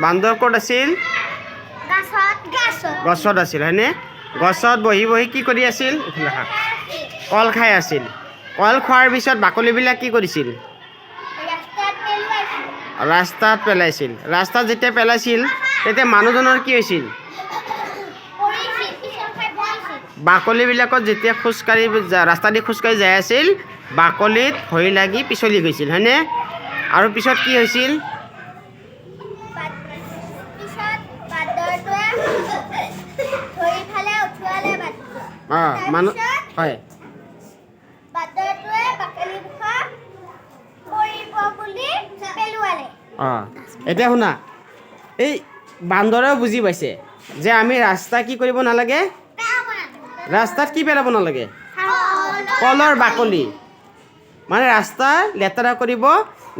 বান্দৰ ক'ত আছিল? গছত আছিল হয়নে? গছত বহি বহি কি কৰি আছিল? কল খাই আছিল। কল খোৱাৰ পিছত বাকলিবিলাক কি কৰিছিল? ৰাস্তাত পেলাইছিল। ৰাস্তাত যেতিয়া পেলাইছিল তেতিয়া মানুহজনৰ কি হৈছিল? বাকলিবিলাকত যেতিয়া খোজকাঢ়ি ৰাস্তা দি খোজকাঢ়ি যাই আছিল, বাকলিত ভৰি লাগি পিছলি গৈছিল হয়নে? আৰু পিছত কি হৈছিল? হয় এতিয়া শুনা, এই বান্দৰেও বুজি পাইছে যে আমি ৰাস্তা কি কৰিব নালাগে? ৰাস্তাত কি পেলাব নালাগে? কলৰ বাকলি। মানে ৰাস্তা লেতেৰা কৰিব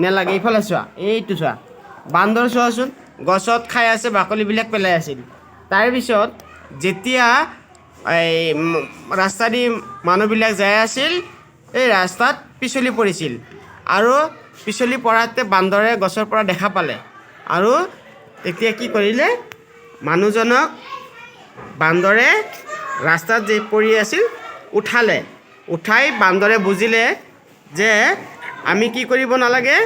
নালাগে। এইফালে চোৱা, এইটো চোৱা, বান্দৰ চোৱাচোন, গছত খাই আছে, বাকলিবিলাক পেলাই আছিল। তাৰপিছত যেতিয়া এই ৰাস্তা দি মানুহবিলাক যাই আছিল, এই ৰাস্তাত পিছলি পৰিছিল আৰু পিছলি পৰাতে বান্দৰে গছৰ পৰা দেখা পালে আৰু তেতিয়া কি কৰিলে? মানুহজনক বান্দৰে ৰাস্তাত যে পৰি আছিল উঠালে। উঠাই বান্দৰে বুজিলে যে আমি কি কৰিব নালাগে?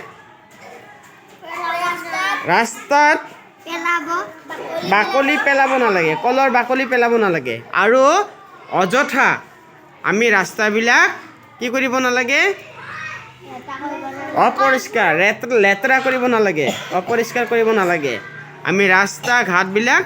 ৰাস্তাত বাকলি পেলাব নালাগে, কলৰ বাকলি পেলাব নালাগে আৰু অযথা আমি ৰাস্তাবিলাক কি কৰিব নালাগে? অপৰিষ্কাৰ লেতেৰা কৰিব নালাগে, অপৰিষ্কাৰ কৰিব নালাগে। আমি ৰাস্তা ঘাটবিলাক